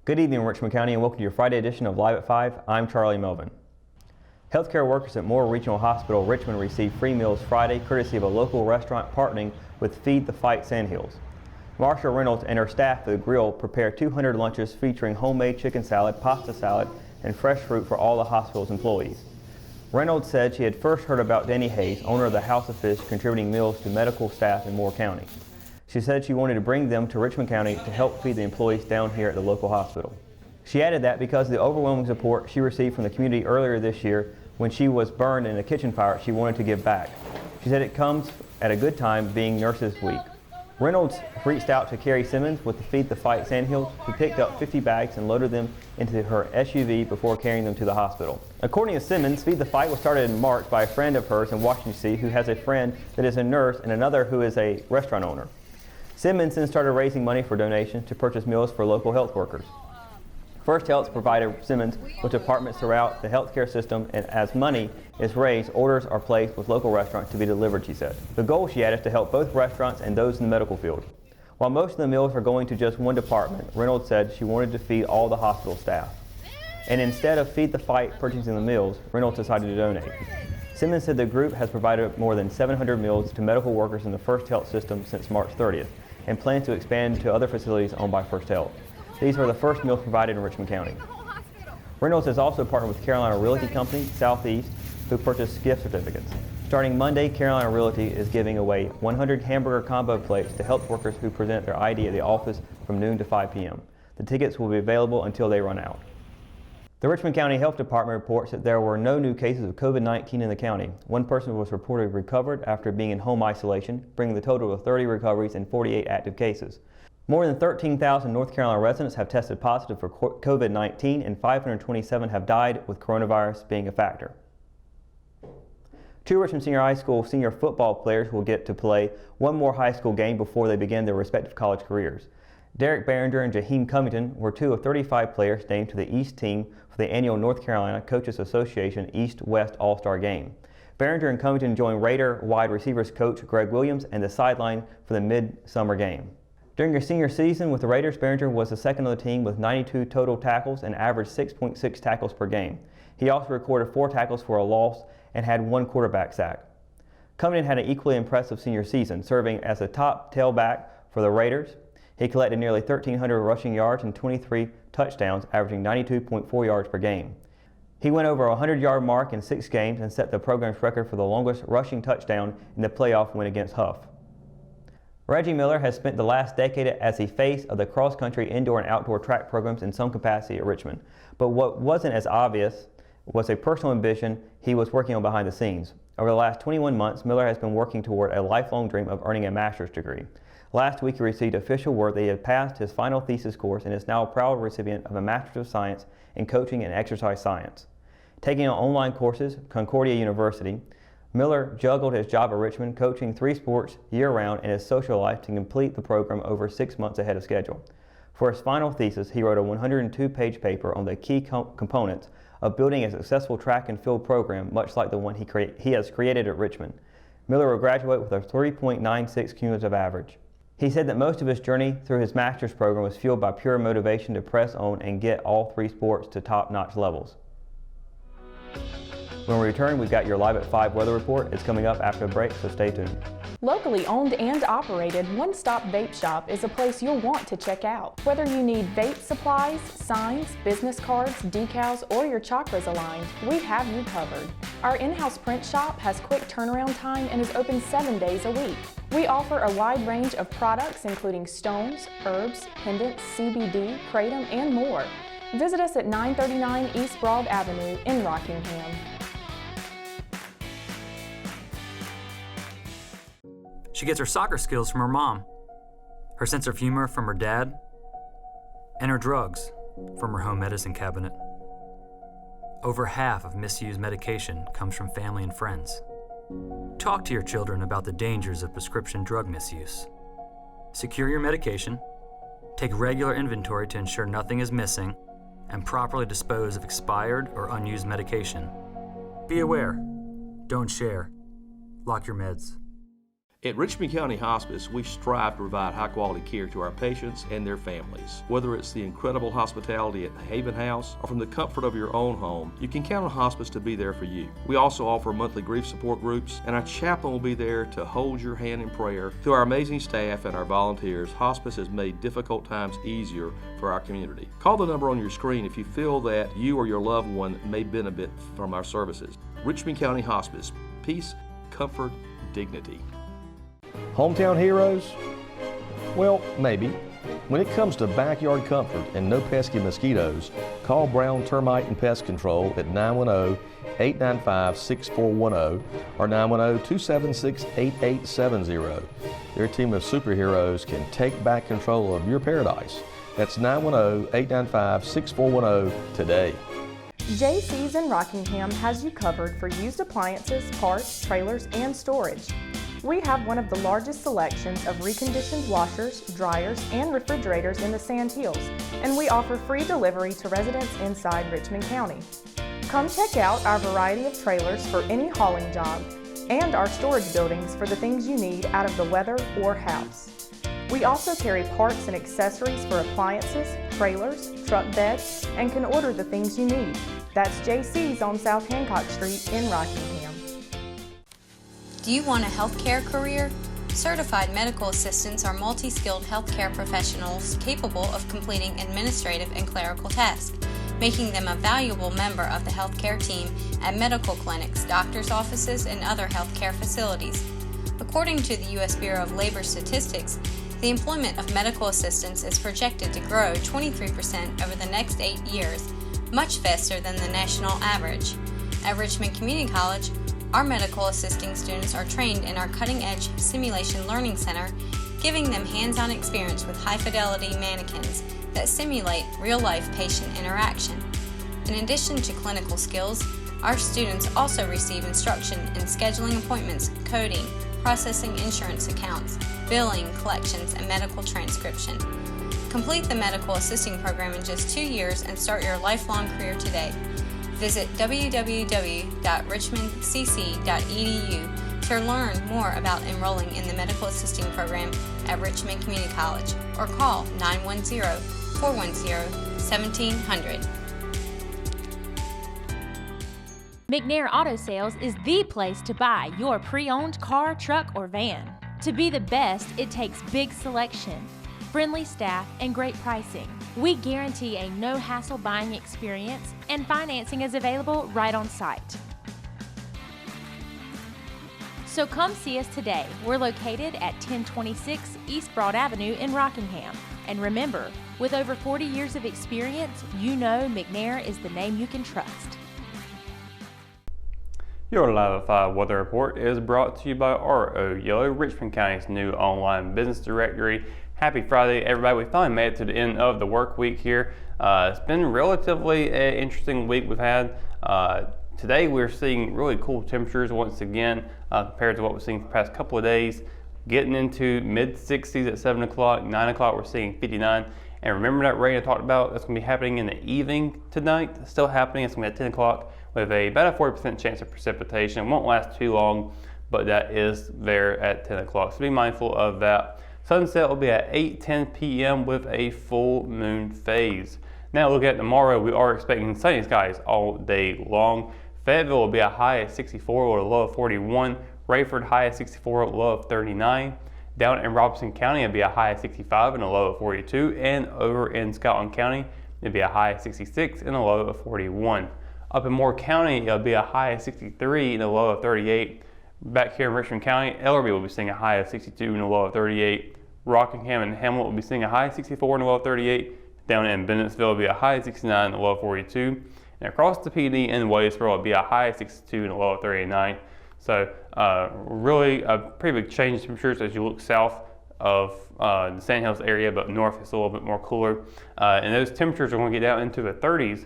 Good evening, Richmond County, and welcome to your Friday edition of Live at 5. I'm Charlie Melvin. Healthcare workers at Moore Regional Hospital, Richmond received free meals Friday courtesy of a local restaurant partnering with Feed the Fight Sandhills. Marsha Reynolds and her staff at the grill prepared 200 lunches featuring homemade chicken salad, pasta salad, and fresh fruit for all the hospital's employees. Reynolds said she had first heard about Danny Hayes, owner of the House of Fish, contributing meals to medical staff in Moore County. She said she wanted to bring them to Richmond County to help feed the employees down here at the local hospital. She added that because of the overwhelming support she received from the community earlier this year when she was burned in a kitchen fire, she wanted to give back. She said it comes at a good time being Nurses Week. Reynolds reached out to Carrie Simmons with the Feed the Fight Sandhills, who picked up 50 bags and loaded them into her SUV before carrying them to the hospital. According to Simmons, Feed the Fight was started in March by a friend of hers in Washington, D.C. who has a friend that is a nurse and another who is a restaurant owner. Simmons then started raising money for donations to purchase meals for local health workers. First Health provided Simmons with departments throughout the healthcare system, and as money is raised, orders are placed with local restaurants to be delivered, she said. The goal, she added, is to help both restaurants and those in the medical field. While most of the meals are going to just one department, Reynolds said she wanted to feed all the hospital staff. And instead of Feed the Fight purchasing the meals, Reynolds decided to donate. Simmons said the group has provided more than 700 meals to medical workers in the First Health system since March 30th. And plans to expand to other facilities owned by First Health. These are the first meals provided in Richmond County. Reynolds has also partnered with Carolina Realty Company, Southeast, who purchased gift certificates. Starting Monday, Carolina Realty is giving away 100 hamburger combo plates to health workers who present their ID at the office from noon to 5 p.m. The tickets will be available until they run out. The Richmond County Health Department reports that there were no new cases of COVID-19 in the county. One person was reported recovered after being in home isolation, bringing the total to 30 recoveries and 48 active cases. More than 13,000 North Carolina residents have tested positive for COVID-19 and 527 have died, with coronavirus being a factor. Two Richmond Senior High School senior football players will get to play one more high school game before they begin their respective college careers. Derek Behringer and Jaheim Covington were two of 35 players named to the East team for the annual North Carolina Coaches Association East-West All-Star Game. Behringer and Covington joined Raider wide receivers coach Greg Williams and the sideline for the mid-summer game. During his senior season with the Raiders, Behringer was the second on the team with 92 total tackles and averaged 6.6 tackles per game. He also recorded 4 tackles for a loss and had 1 quarterback sack. Covington had an equally impressive senior season, serving as a top tailback for the Raiders. He collected nearly 1,300 rushing yards and 23 touchdowns, averaging 92.4 yards per game. He went over a 100-yard mark in 6 games and set the program's record for the longest rushing touchdown in the playoff win against Huff. Reggie Miller has spent the last decade as the face of the cross-country indoor and outdoor track programs in some capacity at Richmond. But what wasn't as obvious was a personal ambition he was working on behind the scenes. Over the last 21 months, Miller has been working toward a lifelong dream of earning a master's degree. Last week, he received official word that he had passed his final thesis course and is now a proud recipient of a Master's of Science in Coaching and Exercise Science. Taking on online courses at Concordia University, Miller juggled his job at Richmond, coaching 3 sports year-round, and his social life to complete the program over 6 months ahead of schedule. For his final thesis, he wrote a 102-page paper on the key components of building a successful track and field program, much like the one he has created at Richmond. Miller will graduate with a 3.96 cumulative average. He said that most of his journey through his master's program was fueled by pure motivation to press on and get all 3 sports to top-notch levels. When we return, we've got your Live at 5 weather report. It's coming up after a break, so stay tuned. Locally owned and operated, One Stop Vape Shop is a place you'll want to check out. Whether you need vape supplies, signs, business cards, decals, or your chakras aligned, we have you covered. Our in-house print shop has quick turnaround time and is open 7 days a week. We offer a wide range of products including stones, herbs, pendants, CBD, kratom, and more. Visit us at 939 East Broad Avenue in Rockingham. She gets her soccer skills from her mom, her sense of humor from her dad, and her drugs from her home medicine cabinet. Over half of misused medication comes from family and friends. Talk to your children about the dangers of prescription drug misuse. Secure your medication, take regular inventory to ensure nothing is missing, and properly dispose of expired or unused medication. Be aware. Don't share. Lock your meds. At Richmond County Hospice, we strive to provide high-quality care to our patients and their families. Whether it's the incredible hospitality at the Haven House or from the comfort of your own home, you can count on hospice to be there for you. We also offer monthly grief support groups, and our chaplain will be there to hold your hand in prayer. Through our amazing staff and our volunteers, hospice has made difficult times easier for our community. Call the number on your screen if you feel that you or your loved one may benefit from our services. Richmond County Hospice, peace, comfort, dignity. Hometown heroes? Well, maybe. When it comes to backyard comfort and no pesky mosquitoes, call Brown Termite and Pest Control at 910-895-6410 or 910-276-8870. Their team of superheroes can take back control of your paradise. That's 910-895-6410 today. JC's in Rockingham has you covered for used appliances, parts, trailers, and storage. We have one of the largest selections of reconditioned washers, dryers, and refrigerators in the Sand Hills, and we offer free delivery to residents inside Richmond County. Come check out our variety of trailers for any hauling job and our storage buildings for the things you need out of the weather or house. We also carry parts and accessories for appliances, trailers, truck beds, and can order the things you need. That's JC's on South Hancock Street in Rockingham. Do you want a healthcare career? Certified medical assistants are multi-skilled healthcare professionals capable of completing administrative and clerical tasks, making them a valuable member of the healthcare team at medical clinics, doctors' offices, and other healthcare facilities. According to the U.S. Bureau of Labor Statistics, the employment of medical assistants is projected to grow 23% over the next 8 years, much faster than the national average. At Richmond Community College, our medical assisting students are trained in our cutting-edge Simulation Learning Center, giving them hands-on experience with high-fidelity mannequins that simulate real-life patient interaction. In addition to clinical skills, our students also receive instruction in scheduling appointments, coding, processing insurance accounts, billing, collections, and medical transcription. Complete the medical assisting program in just 2 years and start your lifelong career today. Visit www.richmondcc.edu to learn more about enrolling in the medical assisting program at Richmond Community College or call 910-410-1700. McNair Auto Sales is the place to buy your pre-owned car, truck, or van. To be the best, it takes big selection, friendly staff, and great pricing. We guarantee a no-hassle buying experience, and financing is available right on site. So come see us today. We're located at 1026 East Broad Avenue in Rockingham. And remember, with over 40 years of experience, you know McNair is the name you can trust. Your Live at 5 weather report is brought to you by RO Yellow, Richmond County's new online business directory. Happy Friday, everybody. We finally made it to the end of the work week here. It's been relatively an interesting week we've had. Today we're seeing really cool temperatures once again compared to what we've seen for the past couple of days. Getting into mid-60s at 7 o'clock, 9 o'clock we're seeing 59. And remember that rain I talked about? That's going to be happening in the evening tonight. It's still happening. It's going to be at 10 o'clock with about a 40% chance of precipitation. It won't last too long, but that is there at 10 o'clock. So be mindful of that. Sunset will be at 8:10 p.m. with a full moon phase. Now look at tomorrow. We are expecting sunny skies all day long. Fayetteville will be a high of 64 with a low of 41. Rayford high of 64 with a low of 39. Down in Robeson County, it'll be a high of 65 and a low of 42. And over in Scotland County, it'll be a high of 66 and a low of 41. Up in Moore County, it'll be a high of 63 and a low of 38. Back here in Richmond County, Ellerby will be seeing a high of 62 and a low of 38. Rockingham and Hamlet will be seeing a high of 64 and a low of 38. Down in Bennettsville will be a high of 69 and a low of 42. And across the PD in Wadesboro will be a high of 62 and a low of 39. So really a pretty big change in temperatures as you look south of the Sand Hills area, but north it's a little bit more cooler. And those temperatures are going to get down into the 30s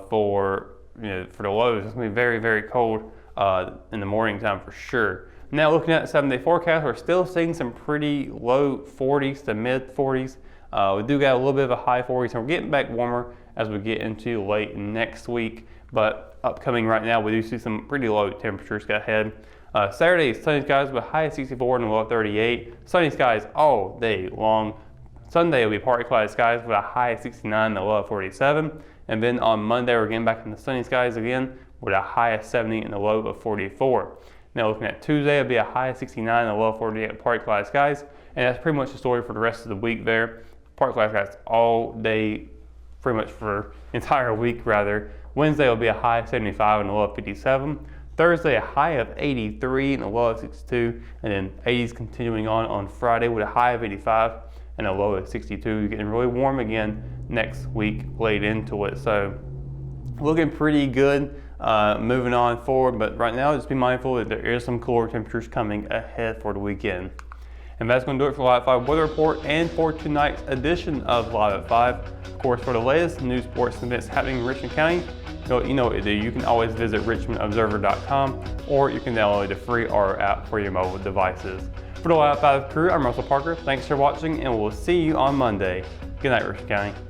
for the lows. It's going to be very, very cold in the morning time for sure. Now looking at the 7-day forecast, we're still seeing some pretty low 40s to mid 40s. We do got a little bit of a high 40s, and we're getting back warmer as we get into late next week. But upcoming right now, we do see some pretty low temperatures ahead. Saturday is sunny skies with a high of 64 and a low of 38. Sunny skies all day long. Sunday will be partly cloudy skies with a high of 69 and a low of 47. And then on Monday we're getting back in the sunny skies again with a high of 70 and a low of 44. Now looking at Tuesday, it'll be a high of 69 and a low of 48 with partly cloudy skies. And that's pretty much the story for the rest of the week there. Partly cloudy skies all day, pretty much for the entire week rather. Wednesday will be a high of 75 and a low of 57. Thursday, a high of 83 and a low of 62. And then 80s continuing on Friday with a high of 85 and a low of 62. You're getting really warm again next week late into it. So looking pretty good moving on forward. But right now, just be mindful that there is some cooler temperatures coming ahead for the weekend. And that's going to do it for Live at 5 Weather Report and for tonight's edition of Live at 5. Of course, for the latest news, sports, and events happening in Richmond County, you know what to do. You can always visit richmondobserver.com or you can download the free R app for your mobile devices. For the Live at 5 crew, I'm Russell Parker. Thanks for watching and we'll see you on Monday. Good night, Richmond County.